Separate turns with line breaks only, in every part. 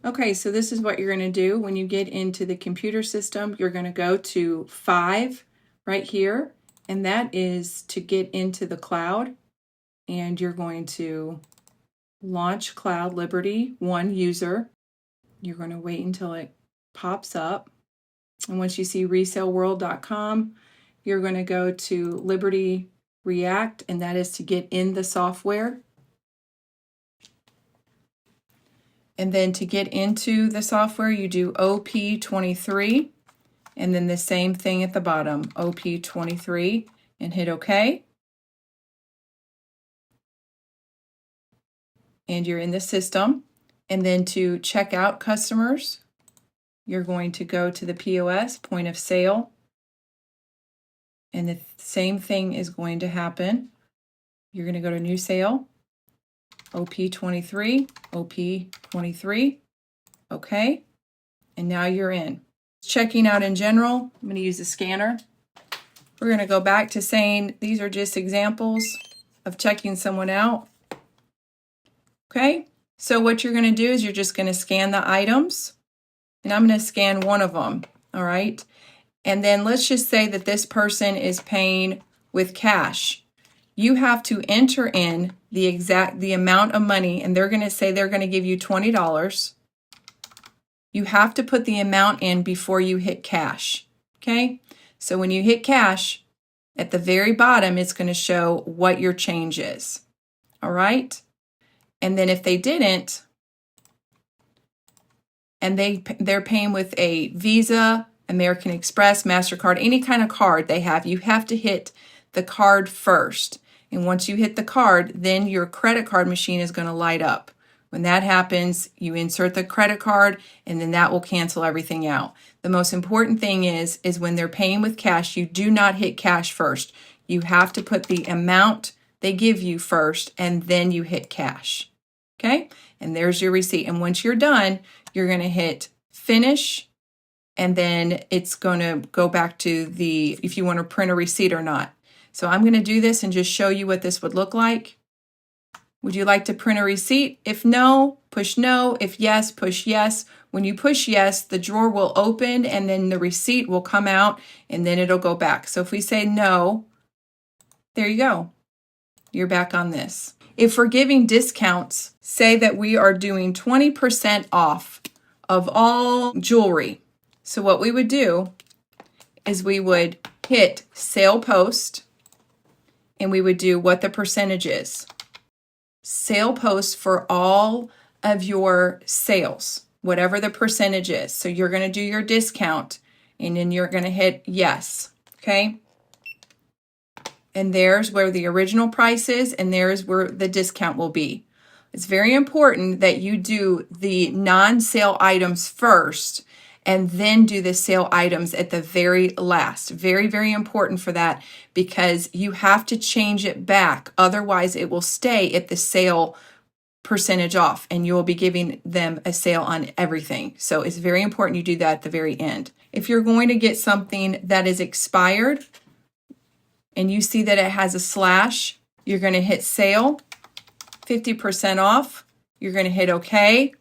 Okay, so this is what you're going to do when you get into the computer system. You're going to go to 5 right here, and that is to get into the cloud. And you're going to launch Cloud Liberty 1 user. You're going to wait until it pops up. And once you see resaleworld.com, you're going to go to Liberty React, and that is to get in the software. And then to get into the software, you do OP23, and then the same thing at the bottom, OP23, and hit OK. And you're in the system. And then to check out customers, you're going to go to the POS, point of sale, and the same thing is going to happen. You're going to go to new sale, OP23, OP23, okay, and now you're in. Checking out in general, I'm going to use the scanner. We're going to go back to saying these are just examples of checking someone out. Okay, so what you're going to do is you're just going to scan the items, and I'm going to scan one of them, all right? And then let's just say that this person is paying with cash. You have to enter in the amount of money, and they're going to say they're going to give you $20. You have to put the amount in before you hit cash, okay? So when you hit cash, at the very bottom, it's going to show what your change is, all right? And then if they didn't, and they're paying with a Visa, American Express, MasterCard, any kind of card they have, you have to hit the card first. And once you hit the card, then your credit card machine is going to light up. When that happens, you insert the credit card, and then that will cancel everything out. The most important thing is when they're paying with cash, you do not hit cash first. You have to put the amount they give you first, and then you hit cash. Okay? And there's your receipt. And once you're done, you're going to hit finish, and then it's going to go back to if you want to print a receipt or not. So I'm going to do this and just show you what this would look like. Would you like to print a receipt? If no, push no. If yes, push yes. When you push yes, the drawer will open, and then the receipt will come out, and then it'll go back. So if we say no, there you go. You're back on this. If we're giving discounts, say that we are doing 20% off of all jewelry. So what we would do is we would hit sale post, and we would do what the percentage is. Sale post for all of your sales, whatever the percentage is. So you're going to do your discount, and then you're going to hit yes, okay? And there's where the original price is, and there's where the discount will be. It's very important that you do the non-sale items first, and then do the sale items at the very last. Very, very important for that, because you have to change it back. Otherwise, it will stay at the sale percentage off, and you will be giving them a sale on everything. So it's very important you do that at the very end. If you're going to get something that is expired, and you see that it has a slash, you're going to hit sale, 50% off. You're going to hit OK.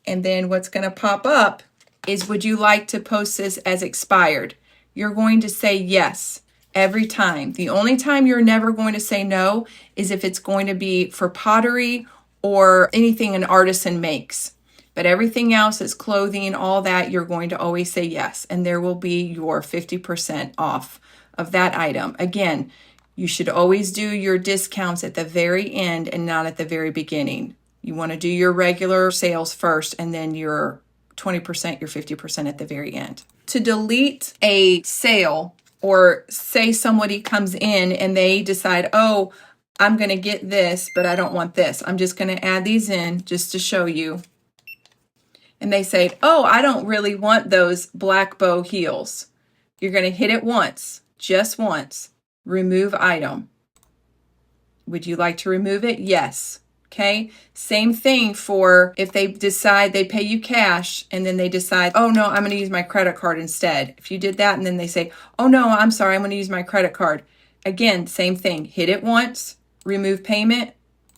And then what's going to pop up is, would you like to post this as expired? You're going to say yes every time. The only time you're never going to say no is if it's going to be for pottery or anything an artisan makes. But everything else is clothing, all that, you're going to always say yes. And there will be your 50% off of that item. Again, you should always do your discounts at the very end and not at the very beginning. You want to do your regular sales first, and then your 20%, your 50% at the very end. To delete a sale, or say somebody comes in and they decide, oh, I'm going to get this, but I don't want this. I'm just going to add these in just to show you. And they say, oh, I don't really want those black bow heels. You're going to hit it once, just once. Remove item. Would you like to remove it? Yes. Okay. Same thing for if they decide they pay you cash and then they decide, oh no, I'm going to use my credit card instead. If you did that and then they say, oh no, I'm sorry, I'm going to use my credit card. Again, same thing. Hit it once, remove payment.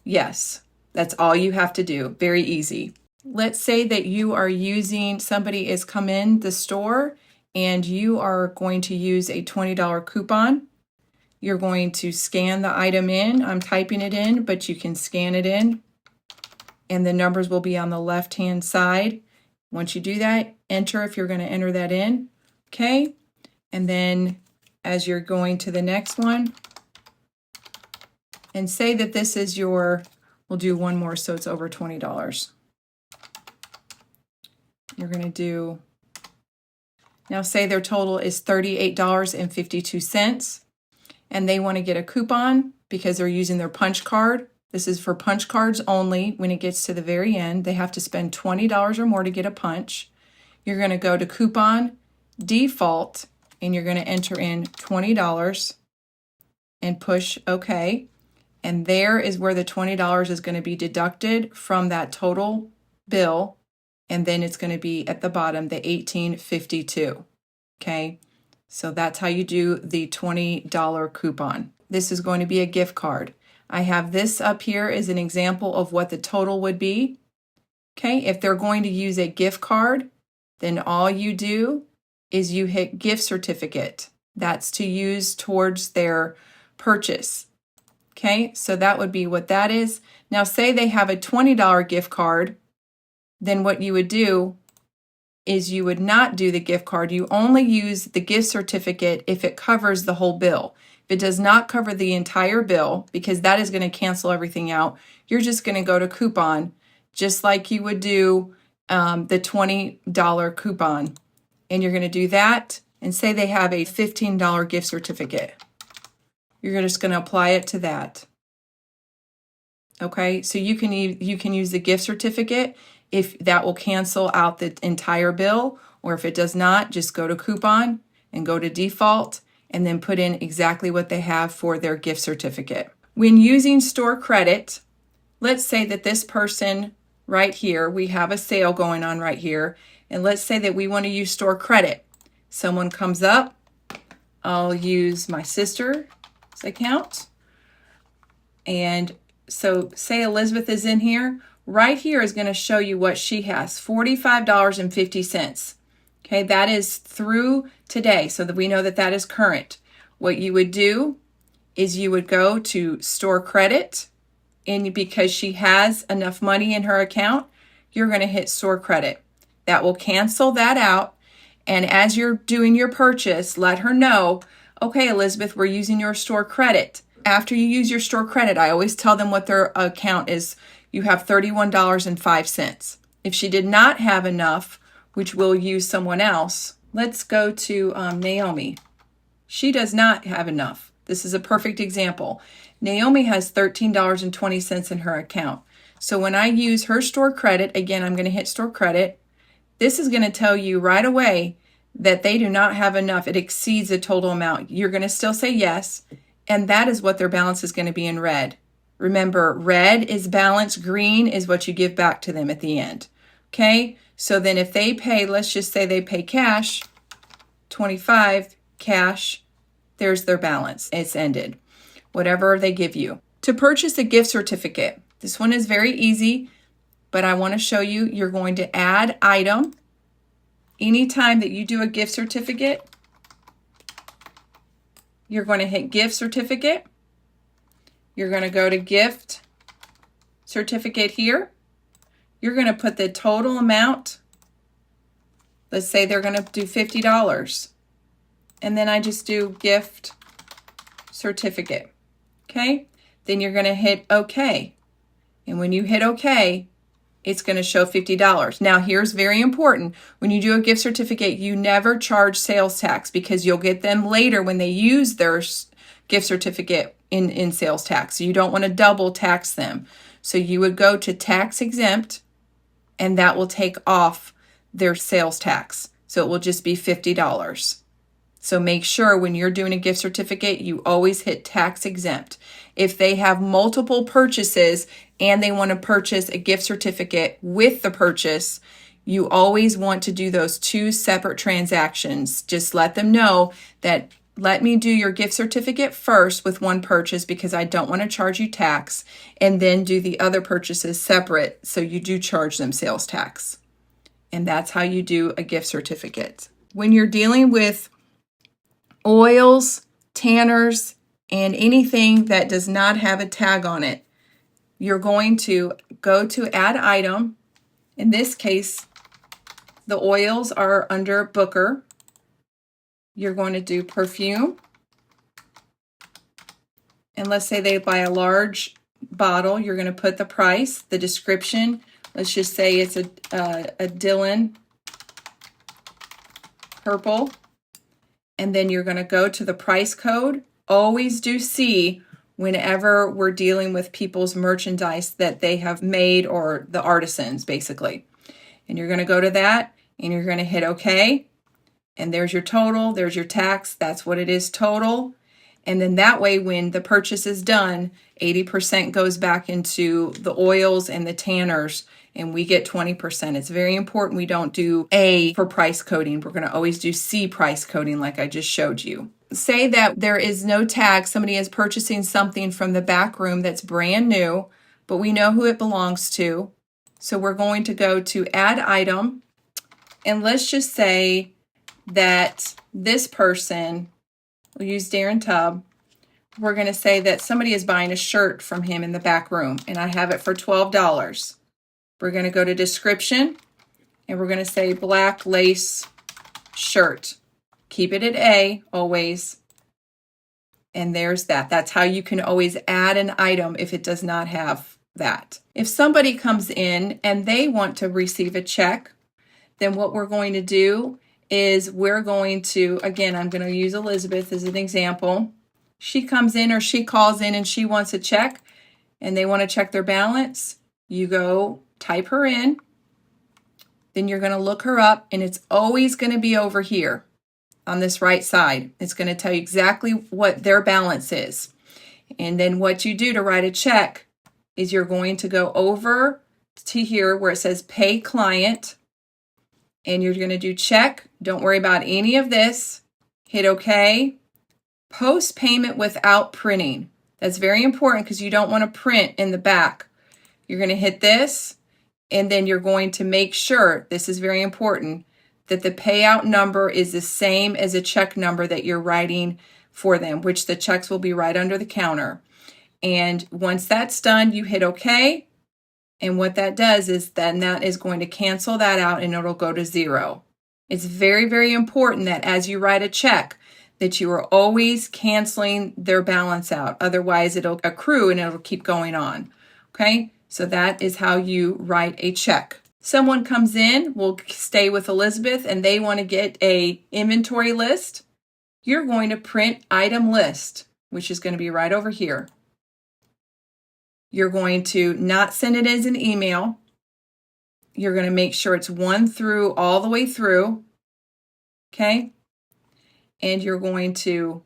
Yes. That's all you have to do. Very easy. Let's say that you are using, somebody is come in the store and you are going to use a $20 coupon. You're going to scan the item in. I'm typing it in, but you can scan it in and the numbers will be on the left-hand side. Once you do that, enter if you're going to enter that in. Okay. And then as you're going to the next one, and say that this is your, we'll do one more so it's over $20. You're going to do, now say their total is $38.52 and they want to get a coupon because they're using their punch card. This is for punch cards only. When it gets to the very end, they have to spend $20 or more to get a punch. You're going to go to coupon, default, and you're going to enter in $20 and push OK. And there is where the $20 is going to be deducted from that total bill. And then it's going to be at the bottom, the $18.52. Okay, so that's how you do the $20 coupon. This is going to be a gift card. I have this up here as an example of what the total would be. Okay, if they're going to use a gift card, then all you do is you hit gift certificate. That's to use towards their purchase. Okay, so that would be what that is. Now say they have a $20 gift card, then what you would do is you would not do the gift card. You only use the gift certificate if it covers the whole bill. If it does not cover the entire bill, because that is going to cancel everything out, you're just going to go to coupon, just like you would do the $20 coupon. And you're going to do that and say they have a $15 gift certificate. You're just going to apply it to that. Okay, so you can use the gift certificate if that will cancel out the entire bill, or if it does not, just go to coupon and go to default and then put in exactly what they have for their gift certificate. When using store credit, let's say that this person right here, we have a sale going on right here, and let's say that we want to use store credit. Someone comes up, I'll use my sister's account, and so say Elizabeth is in here. Right here is going to show you what she has, $45.50. Okay, that is through today, so that we know that that is current. What you would do is you would go to store credit, and because she has enough money in her account, you're going to hit store credit. That will cancel that out, and as you're doing your purchase, let her know, okay, Elizabeth, we're using your store credit. After you use your store credit, I always tell them what their account is. You have $31.05. If she did not have enough, which we'll use someone else, let's go to Naomi. She does not have enough. This is a perfect example. Naomi has $13.20 in her account. So when I use her store credit, again, I'm going to hit store credit. This is going to tell you right away that they do not have enough. It exceeds the total amount. You're going to still say yes, and that is what their balance is going to be in red. Remember, red is balance, green is what you give back to them at the end. Okay, so then if they pay, let's just say they pay cash, 25 cash, there's their balance. It's ended. Whatever they give you. To purchase a gift certificate, this one is very easy, but I want to show you, you're going to add item. Anytime that you do a gift certificate, you're going to hit gift certificate. You're going to go to gift certificate here. You're going to put the total amount. Let's say they're going to do $50. And then I just do gift certificate. Okay? Then you're going to hit OK. And when you hit OK, it's going to show $50. Now, here's very important. When you do a gift certificate, you never charge sales tax because you'll get them later when they use their gift certificate in sales tax. So you don't want to double tax them. So you would go to tax exempt, and that will take off their sales tax. So it will just be $50. So make sure when you're doing a gift certificate, you always hit tax exempt. If they have multiple purchases and they want to purchase a gift certificate with the purchase, you always want to do those two separate transactions. Just let them know that let me do your gift certificate first with one purchase because I don't want to charge you tax, and then do the other purchases separate so you do charge them sales tax. And that's how you do a gift certificate. When you're dealing with oils, tanners, and anything that does not have a tag on it, you're going to go to add item. In this case, the oils are under Booker. You're going to do perfume. And let's say they buy a large bottle. You're going to put the price, the description. Let's just say it's a Dylan purple. And then you're going to go to the price code. Always do C whenever we're dealing with people's merchandise that they have made, or the artisans basically. And you're going to go to that and you're going to hit OK. And there's your total, there's your tax, that's what it is total. And then that way when the purchase is done, 80% goes back into the oils and the tanners, and we get 20%. It's very important we don't do A for price coding. We're going to always do C price coding like I just showed you. Say that there is no tag, somebody is purchasing something from the back room that's brand new, but we know who it belongs to. So we're going to go to add item, and let's just say that this person, we'll use Darren Tubb, we're going to say that somebody is buying a shirt from him in the back room, and I have it for $12. We're going to go to description, and we're going to say black lace shirt. Keep it at A always. And there's that. That's how you can always add an item if it does not have that. If somebody comes in and they want to receive a check, then what we're going to do is we're going to, again, I'm going to use Elizabeth as an example. She comes in or she calls in and she wants a check and they want to check their balance. You go type her in, then you're going to look her up, and it's always going to be over here on this right side. It's going to tell you exactly what their balance is. And then what you do to write a check is you're going to go over to here where it says pay client, and you're going to do check. Don't worry about any of this. Hit OK. Post payment without printing. That's very important because you don't want to print in the back. You're going to hit this, and then you're going to make sure, this is very important, that the payout number is the same as a check number that you're writing for them, which the checks will be right under the counter. And once that's done, you hit OK. And what that does is then that is going to cancel that out and it'll go to zero. It's very, very important that as you write a check, that you are always canceling their balance out. Otherwise, it'll accrue and it'll keep going on. Okay, so that is how you write a check. Someone comes in, we'll stay with Elizabeth, and they want to get a inventory list. You're going to print item list, which is going to be right over here. You're going to not send it as an email. You're going to make sure it's 1 through all the way through. Okay? And you're going to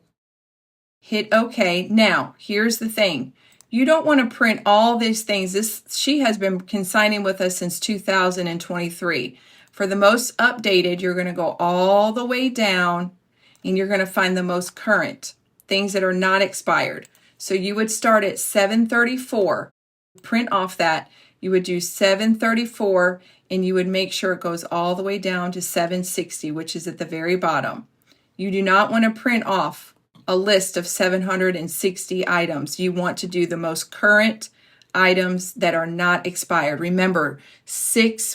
hit OK. Now, here's the thing. You don't want to print all these things. She has been consigning with us since 2023. For the most updated, you're going to go all the way down and you're going to find the most current, things that are not expired. So you would start at 734, print off that. You would do 734 and you would make sure it goes all the way down to 760, which is at the very bottom. You do not want to print off a list of 760 items. You want to do the most current items that are not expired. Remember,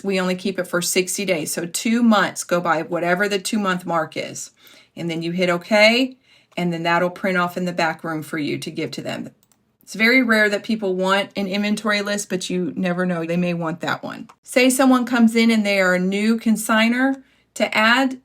we only keep it for 60 days. So 2 months, go by whatever the 2-month mark is. And then you hit OK, and then that'll print off in the back room for you to give to them. It's very rare that people want an inventory list, but you never know. They may want that one. Say someone comes in and they are a new consignor. To add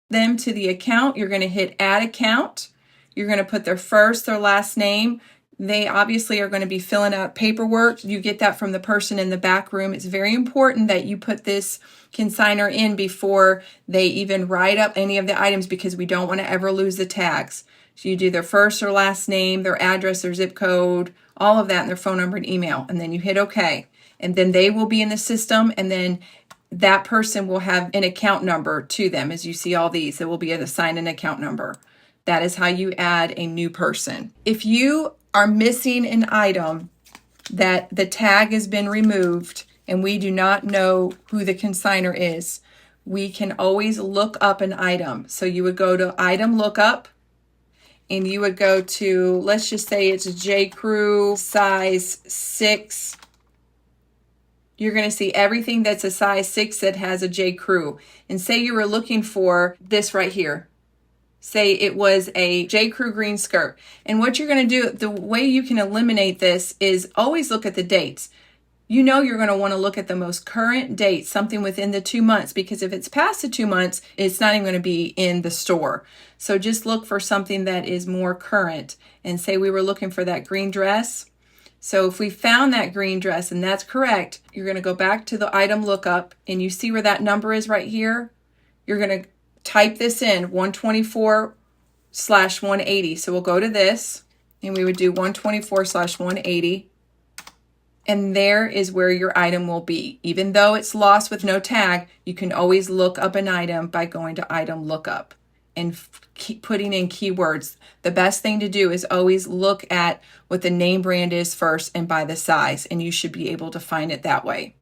them to the account, you're going to hit Add Account. You're going to put their first, their last name. They obviously are going to be filling out paperwork. You get that from the person in the back room. It's very important that you put this consignor in before they even write up any of the items because we don't want to ever lose the tags. So you do their first or last name, their address, their zip code, all of that, and their phone number and email. And then you hit OK. And then they will be in the system, and then that person will have an account number to them. As you see all these, there will be assigned an account number. That is how you add a new person. If you are missing an item that the tag has been removed and we do not know who the consignor is, we can always look up an item. So you would go to item lookup and you would go to, let's just say it's a J. Crew size 6. You're going to see everything that's a size 6 that has a J. Crew. And say you were looking for this right here. Say it was a J. Crew green skirt. And what you're going to do, the way you can eliminate this is always look at the dates. You know you're going to want to look at the most current date, something within the 2 months, because if it's past the 2 months, it's not even going to be in the store. So just look for something that is more current. And say we were looking for that green dress. So if we found that green dress and that's correct, you're going to go back to the item lookup and you see where that number is right here. You're going to type this in, 124/180. So we'll go to this and we would do 124/180. And there is where your item will be. Even though it's lost with no tag, you can always look up an item by going to item lookup and keep putting in keywords. The best thing to do is always look at what the name brand is first and by the size, and you should be able to find it that way.